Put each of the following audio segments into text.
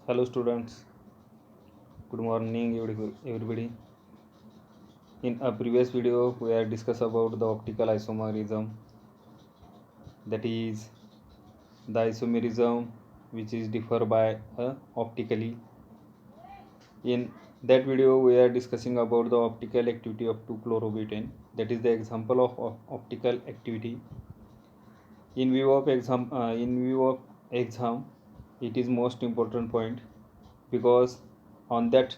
Hello students, good morning everybody. In a previous video we had discussed about the optical isomerism, that is the isomerism which is differ by optically. In that video we are discussing about the optical activity of 2-chlorobutane, that is the example of optical activity. In view of exam it is most important point, because on that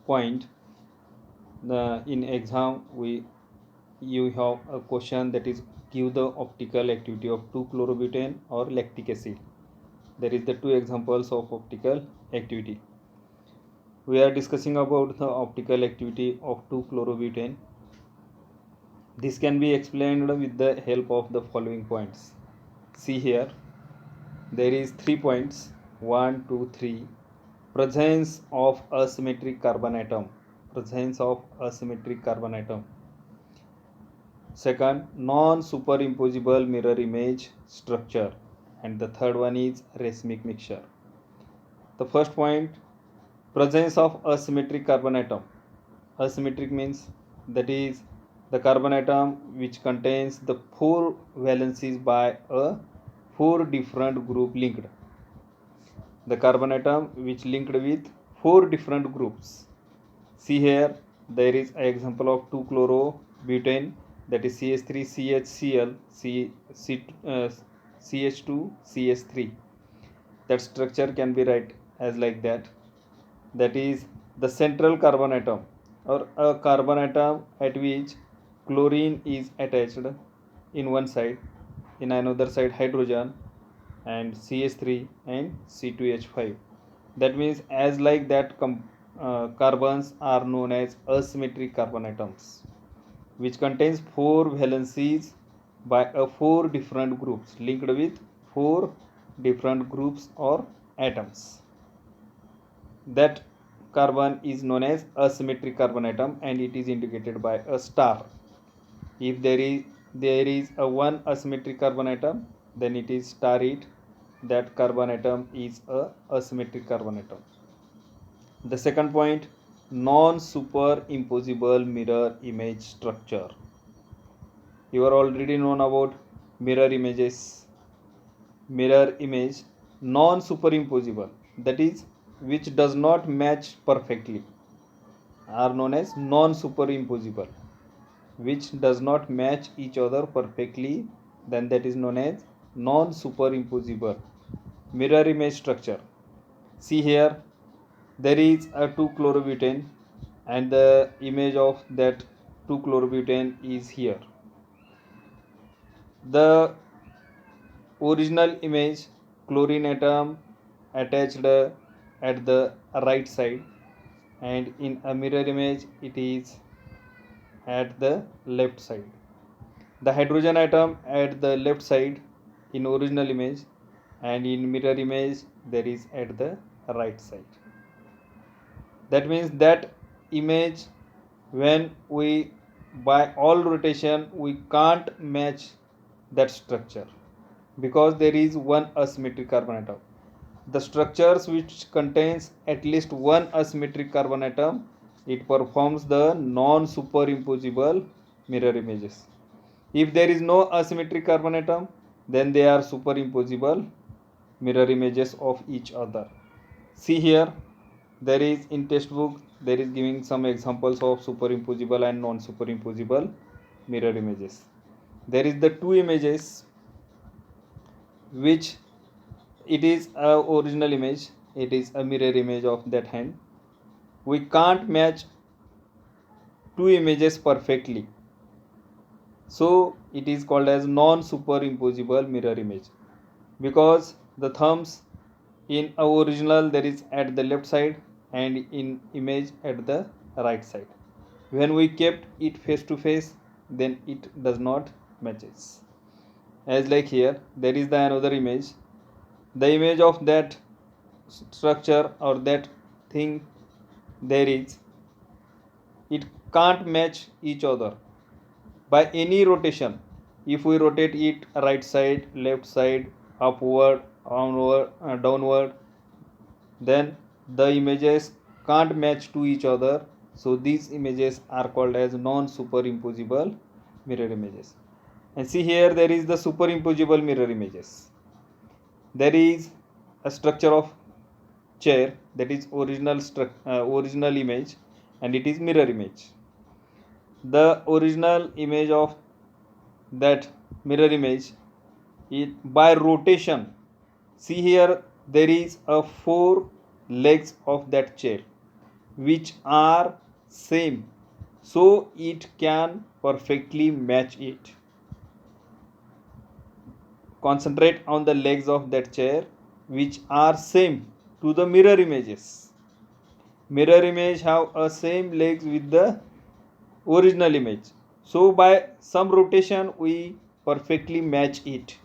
point in exam you have a question that is give the optical activity of 2-chlorobutane or lactic acid. There is the two examples of optical activity. We are discussing about the optical activity of 2-chlorobutane. This can be explained with the help of the following points. See here, there is 3 points: 1 2 3. Presence of asymmetric carbon atom. Presence of asymmetric carbon atom. Second, non-superimposable mirror image structure, and the third one is racemic mixture. The first point, presence of asymmetric carbon atom. Asymmetric means that is the carbon atom which contains the 4 valencies by a 4 different group linked. The carbon atom which linked with 4 different groups. See here, there is an example of 2-chlorobutane, that is CH3CHCl, CH2CH3. That structure can be write as like that. That is the central carbon atom, or a carbon atom at which chlorine is attached in one side, in another side hydrogen and CH3 and C2H5. That means as like that carbons are known as asymmetric carbon atoms, which contains 4 valencies by a 4 different groups linked with 4 different groups or atoms. That carbon is known as asymmetric carbon atom, and it is indicated by a star. If there is a one asymmetric carbon atom, then it is star it. That carbon atom is a asymmetric carbon atom. The second point, non-superimposable mirror image structure. You are already known about mirror images. Mirror image non-superimposable, that is which does not match perfectly, are known as non-superimposable. Which does not match each other perfectly, then that is known as non-superimposable mirror image structure. See here, there is a 2-chlorobutane, and the image of that 2-chlorobutane is here. The original image, chlorine atom attached at the right side, and in a mirror image it is at the left side. The hydrogen atom at the left side in original image, and in mirror image there is at the right side. That means that image, when we by all rotation we can't match that structure, because there is one asymmetric carbon atom. The structures which contains at least one asymmetric carbon atom, it performs the non-superimposable mirror images. If there is no asymmetric carbon atom, then they are superimposable mirror images of each other. See here, there is in textbook there is giving some examples of superimposable and non-superimposable mirror images. There is the two images which it is a original image, it is a mirror image of that hand. We can't match two images perfectly, so it is called as non-superimposable mirror image, because the thumbs in a original there is at the left side and in image at the right side. When we kept it face to face, then it does not matches. As like here, there is the another image. The image of that structure or that thing there is, it can't match each other by any rotation. If we rotate it right side, left side, upward, downward, then the images can't match to each other, so these images are called as non-superimposable mirror images. And see here, there is the superimposable mirror images. There is a structure of chair, that is original image, and it is mirror image. The original image of that mirror image, it by rotation, see here, there is a 4 legs of that chair which are same, so it can perfectly match it. Concentrate on the legs of that chair which are same to the mirror images. Mirror image have a same legs with the original image, so by some rotation we perfectly match it,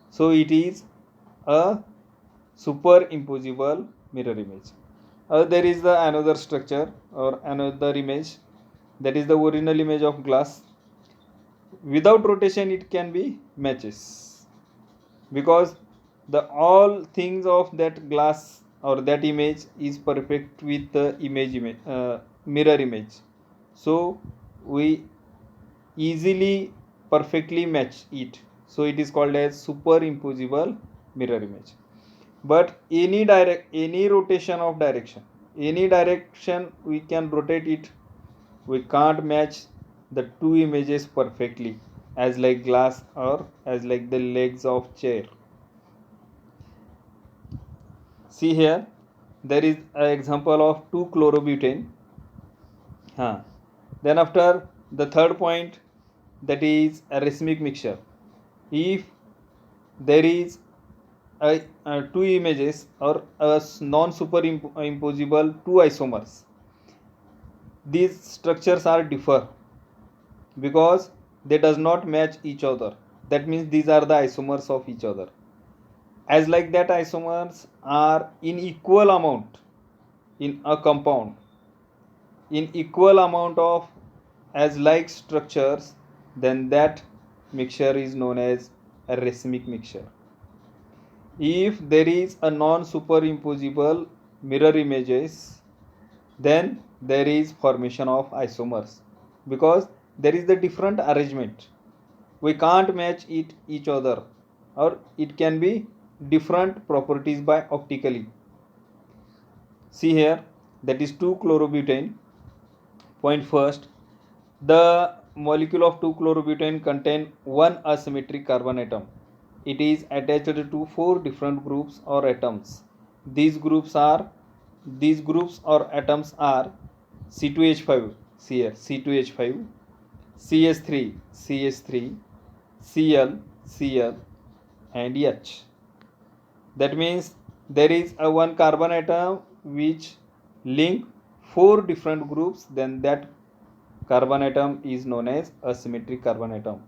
so it is a superimposable mirror image. There is the another structure or another image, that is the original image of glass. Without rotation it can be matches, because the all things of that glass or that image is perfect with the mirror image, so we easily perfectly match it, so it is called as superimposable mirror image. But any rotation of direction, any direction we can rotate it, we can't match the two images perfectly, as like glass or as like the legs of chair. See here, there is an example of 2-chlorobutane. Then after the third point, that is a racemic mixture. If there is two images or a non-superimposable two isomers, these structures are differ because they does not match each other. That means these are the isomers of each other. As like that isomers are in equal amount in a compound, in equal amount of as like structures, then that mixture is known as a racemic mixture. If there is a non-superimposable mirror images, then there is formation of isomers, because there is the different arrangement, we can't match it each other, or it can be different properties by optically. See here, that is 2-chlorobutane. Point first, the molecule of 2-chlorobutane contain one asymmetric carbon atom. It is attached to 4 different groups or atoms. These groups or atoms are C2H5, here C2H5, CH3, CH3, Cl, Cl, and H. That means there is a one carbon atom which link 4 different groups, then that carbon atom is known as asymmetric carbon atom.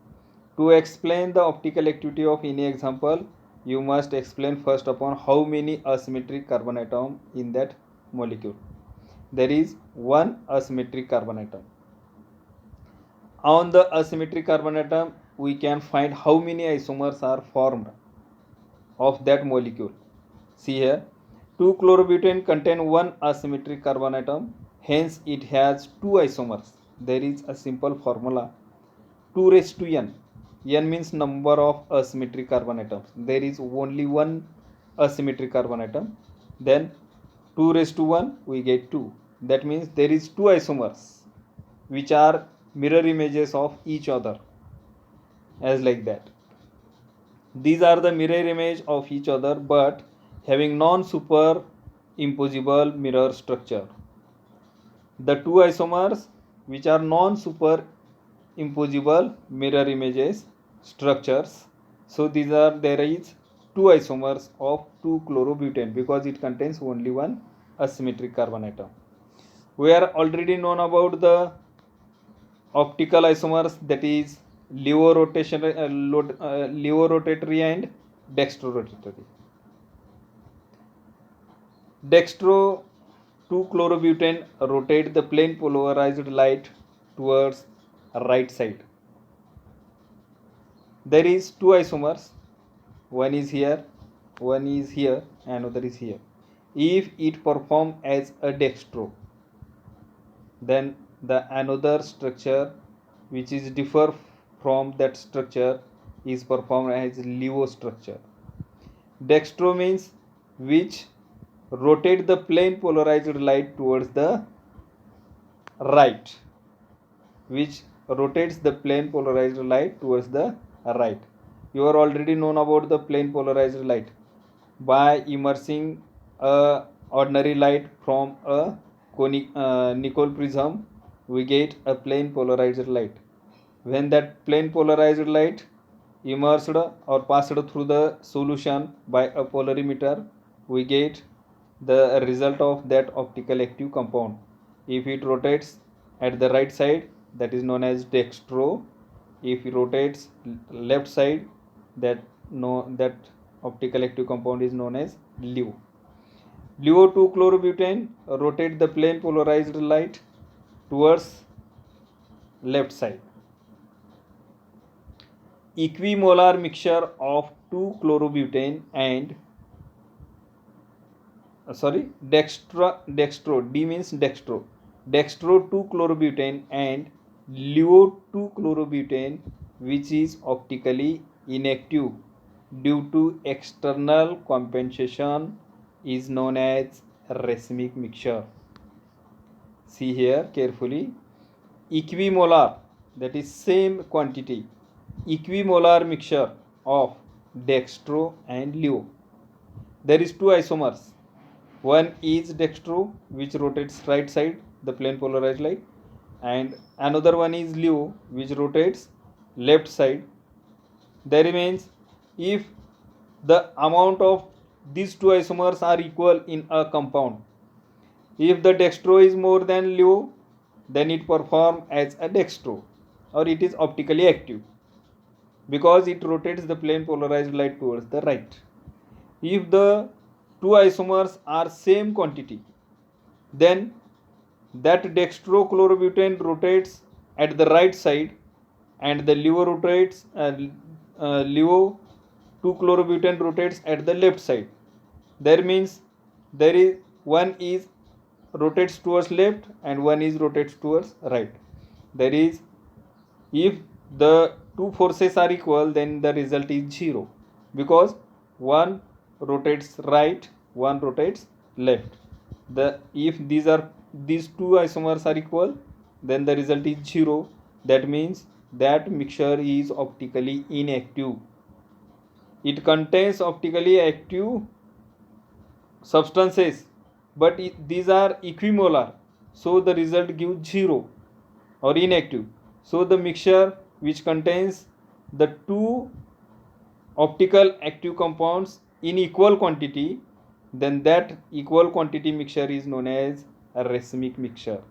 To explain the optical activity of any example, you must explain first upon how many asymmetric carbon atom in that molecule. There is one asymmetric carbon atom. On the asymmetric carbon atom, we can find how many isomers are formed of that molecule. See here, 2-chlorobutane contain one asymmetric carbon atom, hence it has two isomers. There is a simple formula, 2 raised to n. N means number of asymmetric carbon atoms. There is only one asymmetric carbon atom. Then 2 raised to 1, we get 2. That means there is two isomers which are mirror images of each other, as like that. These are the mirror image of each other but having non-superimposable mirror structure. The two isomers which are non-superimposable mirror images structures, so there is two isomers of 2-chlorobutane because it contains only one asymmetric carbon atom. We are already known about the optical isomers, that is levorotatory and dextrorotatory. Dextro 2-chlorobutane rotate the plane polarized light towards right side. There is two isomers, one is here, and another is here. if it perform as a dextro, then the another structure which is differ from that structure is performed as levo structure. Dextro means which rotate the plane polarized light towards the right, which rotates the plane polarized light towards the right. You are already known about the plane polarized light. By immersing a ordinary light from a nickel prism, we get a plane polarized light. When that plane polarized light immersed or passed through the solution by a polarimeter, we get the result of that optical active compound. If it rotates at the right side, that is known as dextro. If it rotates left side, that optical active compound is known as LEO. LEO 2 chlorobutane rotate the plane polarized light towards left side. Equimolar mixture of 2 chlorobutane and dextro, D means dextro 2 chlorobutane and LEO 2 chlorobutane, which is optically inactive due to external compensation, is known as racemic mixture. See here carefully. Equimolar, that is same quantity, equimolar mixture of dextro and LEO. There is two isomers. One is dextro, which rotates right side, the plane polarized light, and another one is LEO, which rotates left side. There remains, if the amount of these two isomers are equal in a compound, if the dextro is more than LEO, then it performs as a dextro, or it is optically active because it rotates the plane polarized light towards the right. If the two isomers are same quantity, then that dextrochlorobutane rotates at the right side and the LEO rotates LEO 2 chlorobutane rotates at the left side. That means there is one is rotates towards left and one is rotates towards right. There is, if the two forces are equal, then the result is 0 because one rotates right, one rotates left. If these two isomers are equal, then the result is 0. That means that mixture is optically inactive. It contains optically active substances, but these are equimolar, so the result gives 0 or inactive. So the mixture which contains the two optical active compounds in equal quantity, then that equal quantity mixture is known as a racemic mixture.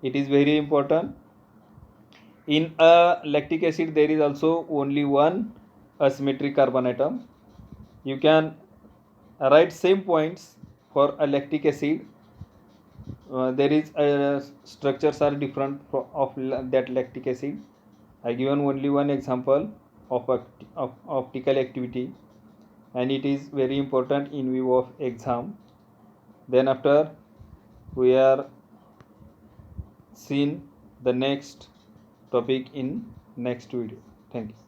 It is very important. In a lactic acid, there is also only one asymmetric carbon atom. You can write same points for a lactic acid. There is structures are different of that lactic acid. I given only one example of optical activity, and it is very important in view of exam. Then after we are seen the next topic in next video. Thank you.